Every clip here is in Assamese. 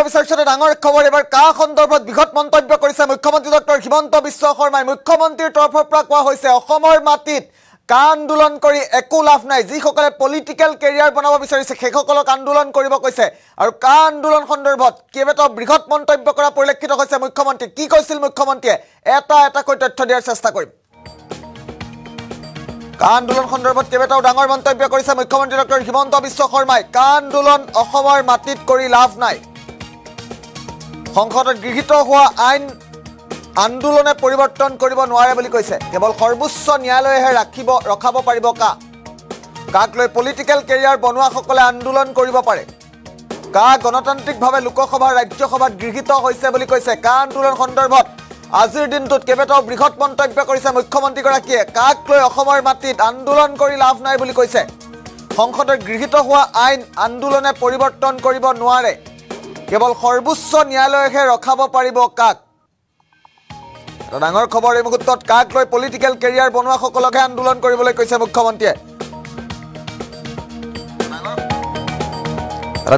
বিচাৰিছে ডাঙৰ খবৰ এবাৰ কা সন্দৰ্ভত বিঘত মন্তব্য কৰিছে মুখ্যমন্ত্ৰী ডক্টৰ হিমন্ত বিশ্ব শৰ্মাই মুখ্যমন্ত্ৰীৰ তৰফৰ পৰা কোৱা হৈছে অসমৰ মাটিত কা আন্দোলন কৰি একো লাভ নাই যিসকলে পলিটিক্যাল কেৰিয়াৰ বনাব বিচাৰিছে সেইসকলক আন্দোলন কৰিব কৈছে আৰু কা আন্দোলন সন্দৰ্ভত কেইবাটাও বৃহৎ মন্তব্য কৰা পৰিলক্ষিত হৈছে মুখ্যমন্ত্ৰী কি কৈছিল মুখ্যমন্ত্ৰীয়ে এটা কৈ তথ্য দিয়াৰ চেষ্টা কৰিম কা আন্দোলন সন্দৰ্ভত কেইবাটাও ডাঙৰ মন্তব্য কৰিছে মুখ্যমন্ত্ৰী ডক্টৰ হিমন্ত বিশ্ব শৰ্মাই কা আন্দোলন অসমৰ মাটিত কৰি লাভ নাই সংসদত গৃহীত হোৱা আইন আন্দোলনে পৰিৱৰ্তন কৰিব নোৱাৰে বুলি কৈছে কেৱল সৰ্বোচ্চ ন্যায়ালয়েহে ৰখাব পাৰিব কাক লৈ পলিটিক্যাল কেৰিয়াৰ বনোৱাসকলে আন্দোলন কৰিব পাৰে কা গণতান্ত্ৰিকভাৱে লোকসভা ৰাজ্যসভাত গৃহীত হৈছে বুলি কৈছে কা আন্দোলন সন্দৰ্ভত আজিৰ দিনটোত কেইবাটাও বৃহৎ মন্তব্য কৰিছে মুখ্যমন্ত্ৰীগৰাকীয়ে কাক লৈ অসমৰ মাটিত আন্দোলন কৰি লাভ নাই বুলি কৈছে সংসদত গৃহীত হোৱা আইন আন্দোলনে পৰিৱৰ্তন কৰিব নোৱাৰে কেৱল সৰ্বোচ্চ ন্যায়ালয়েহে ৰখাব পাৰিব কাক ডাঙৰ খবৰ এই মুহূৰ্তত কাক লৈ পলিটিক্যাল কেৰিয়াৰ বনোৱাসকলকহে আন্দোলন কৰিবলৈ কৈছে মুখ্যমন্ত্ৰীয়ে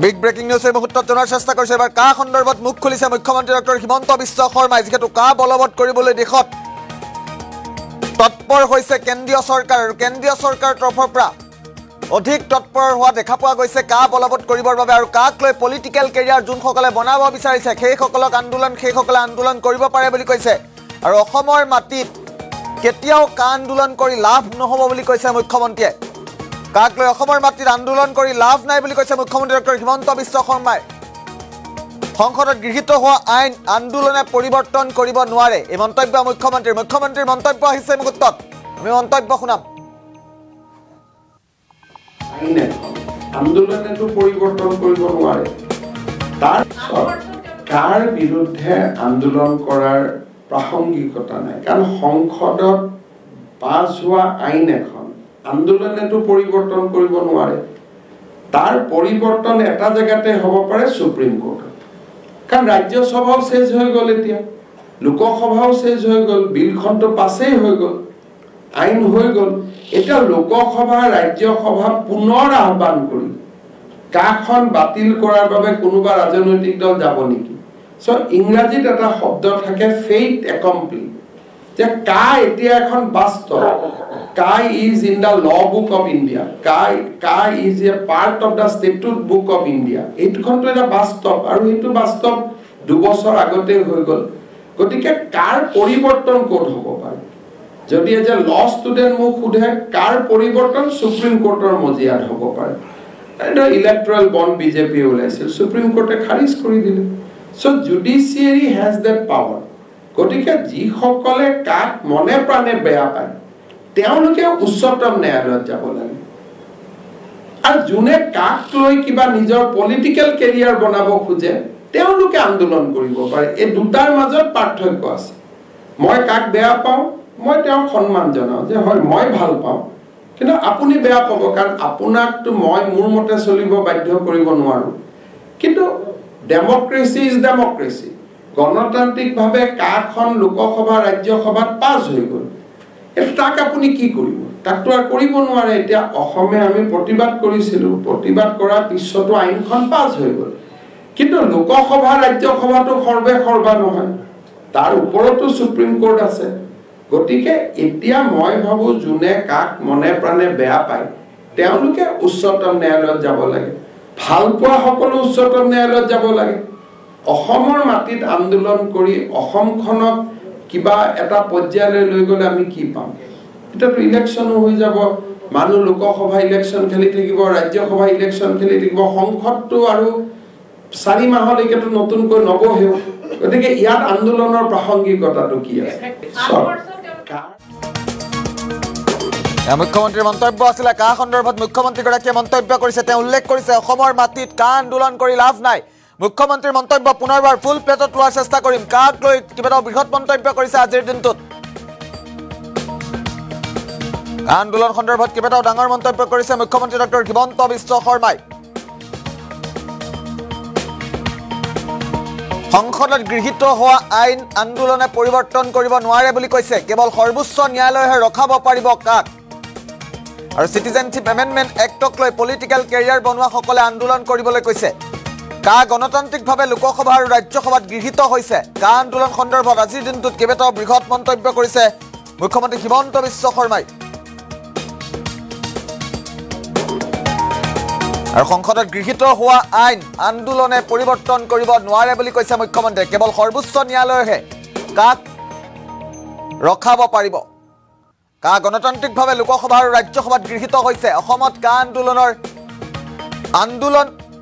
বিগ ব্ৰেকিং নিউজ এই মুহূৰ্তত জনাৰ চেষ্টা কৰিছে এবাৰ কা সন্দৰ্ভত মুখ খুলিছে মুখ্যমন্ত্ৰী ডক্টৰ হিমন্ত বিশ্ব শৰ্মাই যিহেতু কা বলবৎ কৰিবলৈ দেশত তৎপৰ হৈছে কেন্দ্ৰীয় চৰকাৰ আৰু কেন্দ্ৰীয় চৰকাৰৰ তৰফৰ পৰা অধিক তৎপৰ হোৱা দেখা পোৱা গৈছে কা বলবৎ কৰিবৰ বাবে আৰু কাক লৈ পলিটিক্যাল কেৰিয়াৰ যোনসকলে বনাব বিচাৰিছে সেইসকলে আন্দোলন কৰিব পাৰে বুলি কৈছে আৰু অসমৰ মাটিত কেতিয়াও কা আন্দোলন কৰি লাভ নহ'ব বুলি কৈছে মুখ্যমন্ত্ৰীয়ে কাক লৈ অসমৰ মাটিত আন্দোলন কৰি লাভ নাই বুলি কৈছে মুখ্যমন্ত্ৰী ডক্টৰ হিমন্ত বিশ্ব শৰ্মাই সংসদত গৃহীত হোৱা আইন আন্দোলনে পৰিৱৰ্তন কৰিব নোৱাৰে এই মন্তব্য মুখ্যমন্ত্ৰীৰ মন্তব্য আহিছে মুহূৰ্তত আমি মন্তব্য শুনাম আন্দোলনেতো পৰিৱৰ্তন কৰিব নোৱাৰে তাৰ বিৰুদ্ধে আন্দোলন কৰাৰ প্ৰাসংগিকতা নাই কাৰণ সংসদত পাছ হোৱা আইন এখন আন্দোলনেতো পৰিৱৰ্তন কৰিব নোৱাৰে তাৰ পৰিৱৰ্তন এটা জেগাতে হ'ব পাৰে সুপ্ৰিম কোৰ্টত কাৰণ ৰাজ্যসভাও শেষ হৈ গ'ল এতিয়া লোকসভাও শেষ হৈ গ'ল বিলখনটো পাছেই হৈ গ'ল আইন হৈ গ'ল এটা লোকসভা ৰাজ্যসভা পুনৰ আহ্বান কৰি কাখন বাতিল কৰাৰ বাবে কোনোবা ৰাজনৈতিক দল যাব নেকি সো ইংৰাজীত এটা শব্দ থাকে ফেইট একমপ্লি যে কা এতিয়া এখন বাস্তৱ কা is in the law book of India কা is a part of the statute book of India এইখনটো এটা বাস্তৱ আৰু এইটো বাস্তৱ 2 বছৰ আগতে হৈ গ'ল গতিকে কাৰ পৰিৱৰ্তন ক'ত হ'ব পাৰে যদি এজন ল ষ্টুডেণ্ট মোক সোধে কাৰ পৰিৱৰ্তন সুপ্ৰিম কোৰ্টৰ মজিয়াত হ'ব পাৰে এটা ইলেক্ট্ৰেল বণ্ড বিজেপি ওলাইছিল সুপ্ৰিম কোৰ্টে খাৰিজ কৰি দিলে so judiciary has that power গতিকে যিসকলে কাক মনে প্ৰাণে বেয়া পায় তেওঁলোকে উচ্চতম ন্যায়ালয়ত যাব লাগে আৰু যোনে কাক লৈ কিবা নিজৰ পলিটিক্যাল কেৰিয়াৰ বনাব খোজে তেওঁলোকে আন্দোলন কৰিব পাৰে এই দুটাৰ মাজত পাৰ্থক্য আছে মই কাক বেয়া পাওঁ মই তেওঁক সন্মান জনাওঁ যে হয় মই ভাল পাওঁ কিন্তু আপুনি বেয়া পাব কাৰণ আপোনাকতো মই মোৰ মতে চলিব বাধ্য কৰিব নোৱাৰো কিন্তু ডেমক্ৰেসি ইজ ডেমক্ৰেসি গণতান্ত্ৰিকভাৱে কাখন লোকসভা ৰাজ্যসভাত পাছ হৈ গ'ল এটা তাক আপুনি কি কৰিব তাকতো আৰু কৰিব নোৱাৰে এতিয়া অসমে আমি প্ৰতিবাদ কৰিছিলো প্ৰতিবাদ কৰাৰ পিছতো আইনখন পাছ হৈ গ'ল কিন্তু লোকসভা ৰাজ্যসভাটো সৰ্বা নহয় তাৰ ওপৰতো সুপ্ৰিম কোৰ্ট আছে গতিকে এতিয়া মই ভাবো যোনে কাক মনে প্ৰাণে বেয়া পায় তেওঁলোকে উচ্চতম ন্যায়ালয়ত যাব লাগে ভাল পোৱা সকলো উচ্চতম ন্যায়ালয়ত যাব লাগে অসমৰ মাটিত আন্দোলন কৰি অসমখনক কিবা এটা পৰ্যায়লৈ লৈ গ'লে আমি কি পাম এটাতো ইলেকশ্যনো হৈ যাব মানুহ লোকসভা ইলেকশ্যন খেলি থাকিব ৰাজ্যসভা ইলেকশ্যন খেলি থাকিব সংসদটো আৰু 4 মাহলৈকেতো নতুনকৈ নবহেও গতিকে ইয়াত আন্দোলনৰ প্ৰাসংগিকতাটো কি আছে মুখ্যমন্ত্ৰীৰ মন্তব্য আছিলে কা সন্দৰ্ভত মুখ্যমন্ত্ৰীগৰাকীয়ে মন্তব্য কৰিছে তেওঁ উল্লেখ কৰিছে অসমৰ মাটিত কা আন্দোলন কৰি লাভ নাই মুখ্যমন্ত্ৰীৰ মন্তব্য পুনৰবাৰ ফুল প্লেটত লোৱাৰ চেষ্টা কৰিম কাক লৈ কিবা বৃহৎ মন্তব্য কৰিছে আজিৰ দিনটোত আন্দোলন সন্দৰ্ভত কিবাটাও ডাঙৰ মন্তব্য কৰিছে মুখ্যমন্ত্ৰী ডক্টৰ হিমন্ত বিশ্ব শৰ্মাই সংসদত গৃহীত হোৱা আইন আন্দোলনে পৰিৱৰ্তন কৰিব নোৱাৰে বুলি কৈছে কেৱল সৰ্বোচ্চ ন্যায়ালয়েহে ৰখাব পাৰিব কাক আৰু সিটিজেনশিপ এমেন্ডমেন্ট এক্টক লৈ পলিটিক্যাল কেৰিয়াৰ বনোৱাসকলে আন্দোলন কৰিবলৈ কৈছে কা গণতান্ত্ৰিকভাৱে লোকসভা আৰু ৰাজ্যসভাত গৃহীত হৈছে কা আন্দোলন সন্দৰ্ভত আজিৰ দিনটোত কেইবাটাও বৃহৎ মন্তব্য কৰিছে মুখ্যমন্ত্ৰী হিমন্ত বিশ্ব শৰ্মাই আৰু সংসদত গৃহীত হোৱা আইন আন্দোলনে পৰিৱৰ্তন কৰিব নোৱাৰে বুলি কৈছে মুখ্যমন্ত্ৰীয়ে কেৱল সৰ্বোচ্চ ন্যায়ালয়েহে কাক ৰখাব পাৰিব কা গণতান্ত্ৰিকভাৱে লোকসভা আৰু ৰাজ্যসভাত গৃহীত হৈছে অসমত কা আন্দোলন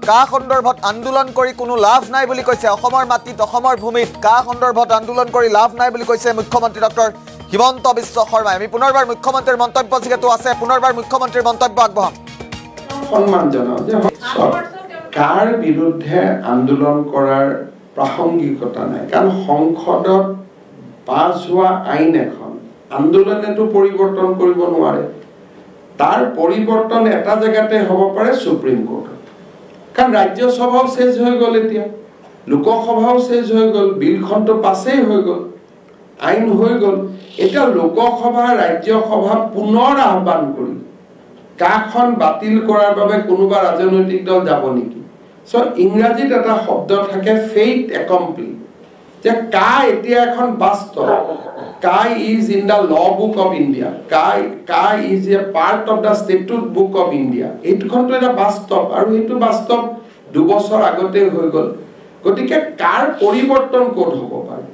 কা সন্দৰ্ভত আন্দোলন কৰি কোনো লাভ নাই বুলি কৈছে অসমৰ মাটিত অসমৰ ভূমিত কা সন্দৰ্ভত আন্দোলন কৰি লাভ নাই বুলি কৈছে মুখ্যমন্ত্ৰী ডক্টৰ হিমন্ত বিশ্ব শৰ্মাই আমি পুনৰবাৰ মুখ্যমন্ত্ৰীৰ মন্তব্য যিহেতু আছে পুনৰবাৰ মুখ্যমন্ত্ৰীৰ মন্তব্য আগবঢ়াম সন্মান জনাও যে কাৰ বিৰুদ্ধে আন্দোলন কৰাৰ প্ৰাসংগিকতা নাই কাৰণ সংসদত পাছ হোৱা আইন এখন আন্দোলনেতো পৰিৱৰ্তন কৰিব নোৱাৰে তাৰ পৰিৱৰ্তন এটা জেগাতে হ'ব পাৰে সুপ্ৰিম কোৰ্টত কাৰণ ৰাজ্যসভাও চেঞ্জ হৈ গ'ল এতিয়া লোকসভাও চেঞ্জ হৈ গ'ল বিলখনটো পাছেই হৈ গ'ল আইন হৈ গ'ল এতিয়া লোকসভা ৰাজ্যসভা পুনৰ আহ্বান কৰি কাখন বাতিল কৰাৰ বাবে কোনোবা ৰাজনৈতিক দল যাব নেকি সো ইংৰাজীত এটা শব্দ থাকে ফেইট একমপ্লি যে কা এতিয়া এখন বাস্তৱ কা is in the law book of India কা is a part of the statute book of India এইখনটো এটা বাস্তৱ আৰু এইটো বাস্তৱ 2 বছৰ আগতে হৈ গ'ল গতিকে কাৰ পৰিৱৰ্তন ক'ত হ'ব পাৰে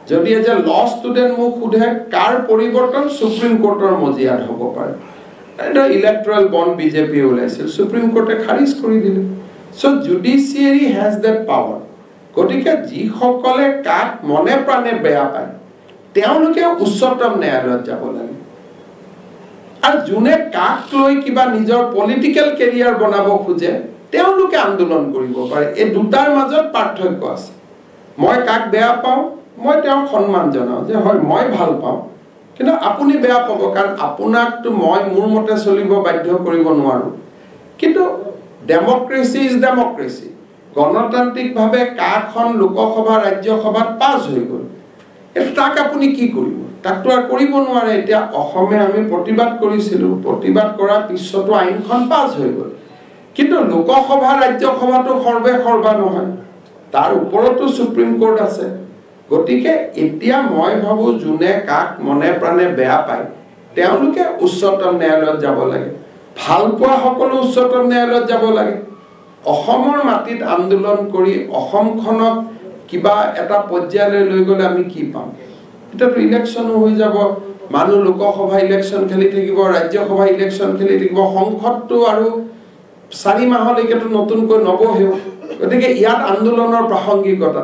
যদি এজ এ ল ষ্টুডেণ্ট মোক সোধে কাৰ পৰিৱৰ্তন সুপ্ৰিম কোৰ্টৰ মজিয়াত হ'ব পাৰে এটা ইলেক্ট্ৰাল বন্ড বিজেপি ওলাইছিল সুপ্ৰিম কোৰ্টে খাৰিজ কৰি দিলে so judiciary has that power গতিকে যিসকলে কাক মনে প্ৰাণে বেয়া পায় তেওঁলোকে উচ্চতম ন্যায়ালয়ত যাব লাগে আৰু যোনে কাক লৈ কিবা নিজৰ পলিটিক্যাল কেৰিয়াৰ বনাব খোজে তেওঁলোকে আন্দোলন কৰিব পাৰে এই দুটাৰ মাজত পাৰ্থক্য আছে মই কাক বেয়া পাওঁ মই তেওঁক সন্মান জনাওঁ যে হয় মই ভাল পাওঁ কিন্তু আপুনি বেয়া পাব কাৰণ আপোনাকটো মই মোৰ মতে চলিব বাধ্য কৰিব নোৱাৰো কিন্তু ডেমক্ৰেসি ইজ ডেমক্ৰেসি গণতান্ত্ৰিকভাৱে কাখন লোকসভা ৰাজ্যসভাত পাছ হৈ গ'ল এটা তাক আপুনি কি কৰিব তাকটো আৰু কৰিব নোৱাৰে এতিয়া অসমে আমি প্ৰতিবাদ কৰিছিলো প্ৰতিবাদ কৰাৰ পিছতো আইনখন পাছ হৈ গ'ল কিন্তু লোকসভা ৰাজ্যসভাটো সৰ্বা নহয় তাৰ ওপৰতো সুপ্ৰিম কোৰ্ট আছে গতিকে এতিয়া মই ভাবো যোনে কাক মনে প্ৰাণে বেয়া পায় তেওঁলোকে উচ্চতম ন্যায়ালয়ত যাব লাগে ভাল পোৱা সকলো উচ্চতম ন্যায়ালয়ত যাব লাগে অসমৰ মাটিত আন্দোলন কৰি অসমখনক কিবা এটা পৰ্যায়লৈ লৈ গ'লে আমি কি পাম এটাতো ইলেকশ্যন হৈ যাব মানুহ লোকসভা ইলেকশ্যন খেলি থাকিব ৰাজ্যসভা ইলেকশ্যন খেলি থাকিব সংসদটো আৰু 4 মাহলৈকেতো নতুনকৈ নবহেও গতিকে ইয়াত আন্দোলনৰ প্ৰাসংগিকতা